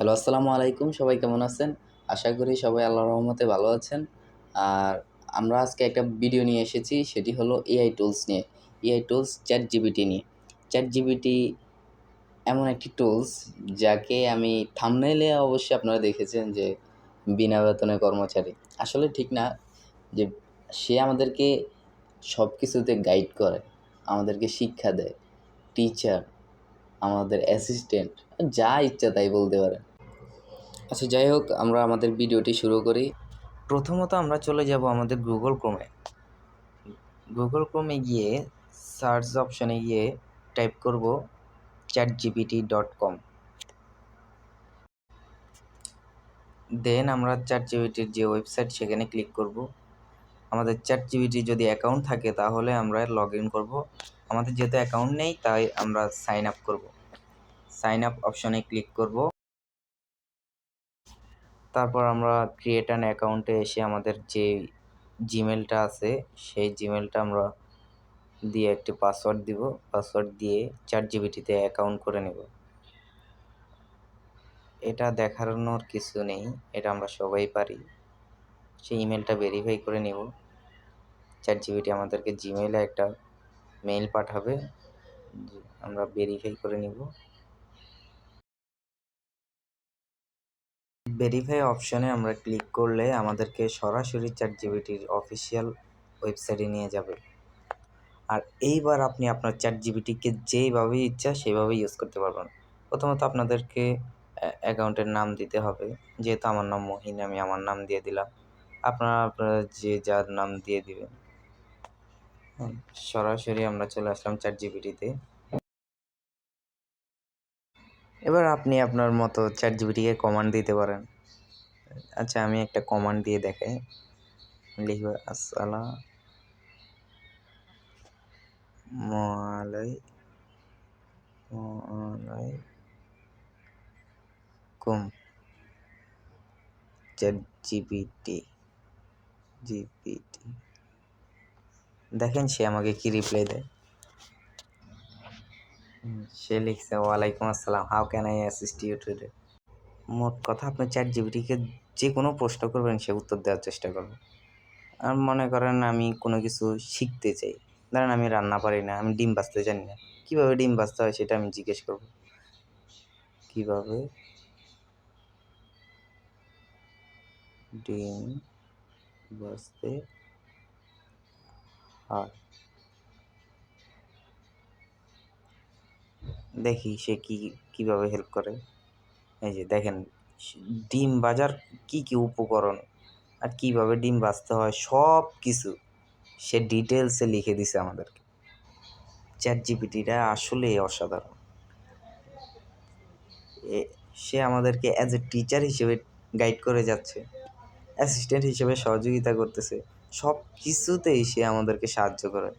Hello, আসসালামু আলাইকুম। সবাই কেমন আছেন? আশা করি সবাই আল্লাহর রহমতে ভালো আছেন। আর আমরা আজকে একটা ভিডিও নিয়ে এসেছি, সেটি হলো এআই টুলস নিয়ে। এআই টুলস ChatGPT নিয়ে। ChatGPT এমন একটি টুলস যাকে আমি থাম্বনেইলে অবশ্যই আপনারা দেখেছেন যে বিনা বেতনে কর্মচারী। আসলে ঠিক না, যে সে আমাদেরকে সব কিছুতে গাইড করে, আমাদেরকে শিক্ষা দেয়, টিচার, আমাদের অ্যাসিস্ট্যান্ট, যা ইচ্ছা তাই বলতে পারেন। আচ্ছা, যাই হোক, আমরা আমাদের ভিডিওটি শুরু করি। প্রথমত আমরা চলে যাব আমাদের গুগল ক্রোমে গিয়ে সার্চ অপশানে গিয়ে টাইপ করব chatgpt.com। দেন আমরা ChatGPTর যে ওয়েবসাইট সেখানে ক্লিক করব। আমাদের ChatGPT যদি অ্যাকাউন্ট থাকে তাহলে আমরা লগ ইন করবো। আমাদের যেহেতু অ্যাকাউন্ট নেই তাই আমরা সাইন আপ করব। সাইন আপ অপশানে ক্লিক করব। তারপর আমরা ক্রিয়েট অ্যান অ্যাকাউন্টে এসে আমাদের যে জিমেলটা আছে সেই জিমেলটা আমরা দিয়ে একটি পাসওয়ার্ড দিব। পাসওয়ার্ড দিয়ে ChatGPTতে অ্যাকাউন্ট করে নেব। এটা দেখানোর কিছু নেই, এটা আমরা সবাই পারি। সেই ইমেলটা ভেরিফাই করে নেব। ChatGPT আমাদেরকে জিমেইলে একটা মেইল পাঠাবে, আমরা ভেরিফাই করে নিব। ভেরিফাই অপশনে আমরা ক্লিক করলে আমাদেরকে সরাসরি ChatGPTর অফিসিয়াল ওয়েবসাইটে নিয়ে যাবে। আর এইবার আপনি আপনার ChatGPTকে যেইভাবে ইচ্ছা সেভাবে ইউজ করতে পারবেন। প্রথমত আপনাদেরকে অ্যাকাউন্টের নাম দিতে হবে। যেহেতু আমার নাম মহিন, আমি আমার নাম দিয়ে দিলাম। আপনারা যে যার নাম দিয়ে দিবেন। সরাসরি আমরা চলে আসলাম ChatGPTতে। এবার আপনি আপনার মতো ChatGPTকে কমান্ড দিতে পারেন। আচ্ছা, আমি একটা কমান্ড দিয়ে দেখাই। লিখব আসসালামু আলাইকুম ChatGPT। দেখেন সে আমাকে কি রিপ্লাই দেয়। সে লিখছে, ওয়ালাইকুম আসসালাম, how can I assist you today. মোট কথা, আপনি ChatGPTকে যে কোনো প্রশ্ন করবেন সে উত্তর দেওয়ার চেষ্টা করবে। আর মনে করেন আমি কোনো কিছু শিখতে চাই, ধরেন আমি রান্না পারি না, আমি ডিম ভাজতে জানি না, কীভাবে ডিম ভাজতে হয় সেটা আমি জিজ্ঞেস করব। কীভাবে ডিম ভাজতে হয়, দেখি সে কীভাবে হেল্প করে। এই যে দেখেন, ডিম ভাজার কি কি উপকরণ আর কিভাবে ডিম ভাজতে হয় সব কিছু সে ডিটেলসে লিখে দিছে আমাদেরকে। ChatGPTটা আসলে অসাধারণ। সে আমাদেরকে অ্যাজ এ টিচার হিসেবে গাইড করে যাচ্ছে, অ্যাসিস্ট্যান্ট হিসেবে সহযোগিতা করতেছে, সব কিছুতেই সে আমাদেরকে সাহায্য করে।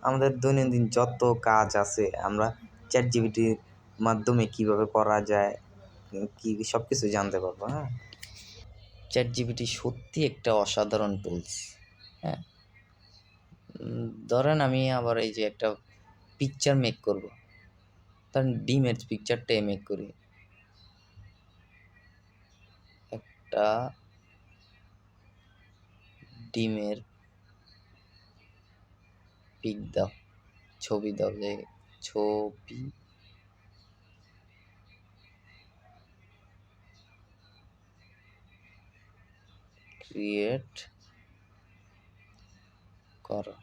আমাদের দৈনন্দিন যত কাজ আছে আমরা ChatGPTর মাধ্যমে কিভাবে করা যায় কি সব কিছু জানতে পারবো। হ্যাঁ, ChatGPT সত্যি একটা অসাধারণ টুলস। হ্যাঁ, ধরেন আমি আবার এই যে একটা পিকচার মেক করব, ধরেন ডিমের পিকচারটাই মেক করি। একটা ডিমের পিক দাও, ছবি দাও, যে ছবি ক্রিয়েট করো।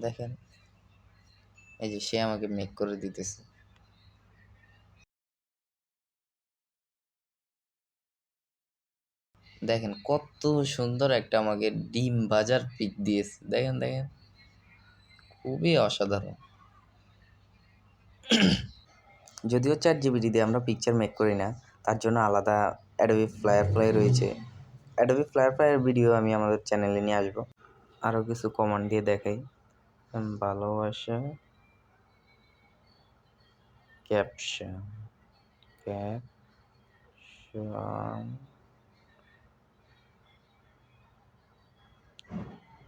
দেখেন এই যে সে আমাকে মেক করে দিতেছে। দেখেন কত সুন্দর একটা আমাকে ডিম ভাজার পিক দিয়েছে। দেখেন দেখেন, খুবই অসাধারণ। যদিও ChatGPT দিয়ে আমরা পিকচার মেক করি না, তার জন্য আলাদা অ্যাডোবি ফায়ারফ্লাই রয়েছে। অ্যাডোবি ফায়ারফ্লাইয়ের ভিডিও আমি আমাদের চ্যানেলে নিয়ে আসবো। আরও কিছু কমান্ড দিয়ে দেখাই। ভালোবাসা ক্যাপশন ক্যাপশন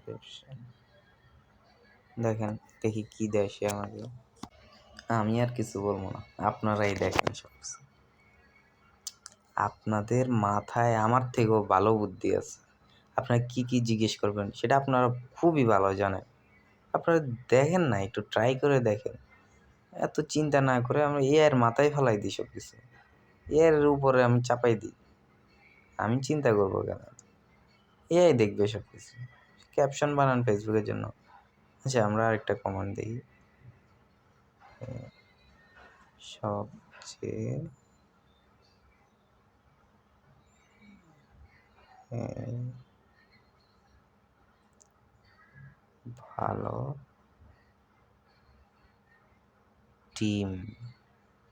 ক্যাপশন দেখেন, দেখি কি দেয় সে আমাকে। আমি আর কিছু বলবো না, আপনারাই দেখেন সব কিছু। আপনাদের মাথায় আমার থেকেও ভালো বুদ্ধি আছে। আপনারা কী কী জিজ্ঞেস করবেন সেটা আপনারা খুবই ভালো জানেন। আপনারা দেখেন না, একটু ট্রাই করে দেখেন। এত চিন্তা না করে আমরা এআইয়ের মাথায় ফেলাই দিই সব কিছু। এআইয়ের উপরে আমি চাপাই দিই। আমি চিন্তা করবো কেন? এআই দেখবে সব কিছু। ক্যাপশন বানান ফেসবুকের জন্য। আচ্ছা, আমরা আরেকটা কমান্ড দিই। সবচেয়ে ভালো টিম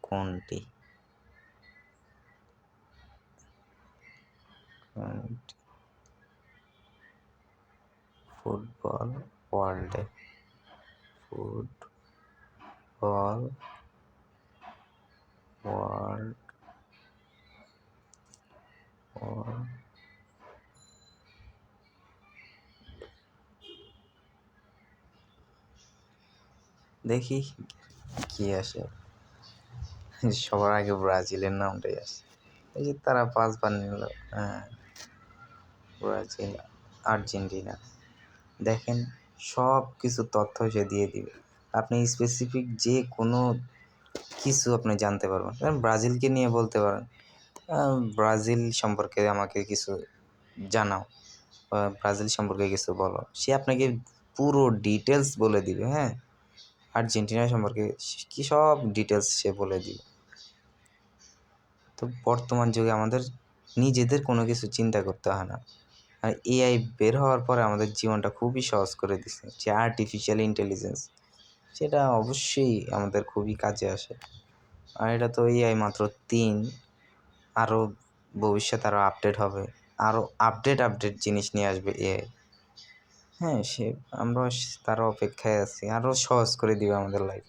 কোনটি? ফুটবল ওয়ার্ল্ডে। ফুটবল ওয়ার্ল্ড দেখি কি আসে। সবার আগে ব্রাজিলের নামটাই আসে। এই যে তারা 5 বার নিল। হ্যাঁ, ব্রাজিল, আর্জেন্টিনা। দেখেন, সব কিছু তথ্য সে দিয়ে দিবে। আপনি স্পেসিফিক যে কোনো কিছু আপনি জানতে পারবেন। ব্রাজিলকে নিয়ে বলতে পারেন, ব্রাজিল সম্পর্কে আমাকে কিছু জানাও, বা ব্রাজিল সম্পর্কে কিছু বলো। সে আপনাকে পুরো ডিটেলস বলে দিবে। হ্যাঁ, আর্জেন্টিনা সম্পর্কে কি সব ডিটেলস সে বলে দিবে। তো বর্তমান যুগে আমাদের নিজেদের কোনো কিছু চিন্তা করতে হয় না। আর এআই বের হওয়ার পরে আমাদের জীবনটা খুবই সহজ করে দিছে। যে আর্টিফিশিয়াল ইন্টেলিজেন্স, সেটা অবশ্যই আমাদের খুবই কাজে আসে। আর এটা তো এআই মাত্র 3, আরও ভবিষ্যতে আরও আপডেট হবে, আরও আপডেট জিনিস নিয়ে আসবে এআই। হ্যাঁ, আমরা তার অপেক্ষায় আছি, আরও সহজ করে দিবে আমাদের লাইফ।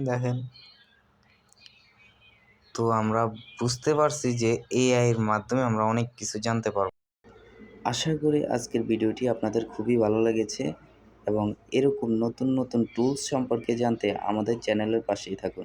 দেখেন, তো আমরা বুঝতে পারছি যে এআইয়ের মাধ্যমে আমরা অনেক কিছু জানতে পারবো। আশা করি আজকের ভিডিওটি আপনাদের খুবই ভালো লেগেছে, এবং এরকম নতুন নতুন টুলস সম্পর্কে জানতে আমাদের চ্যানেলের পাশেই থাকুন।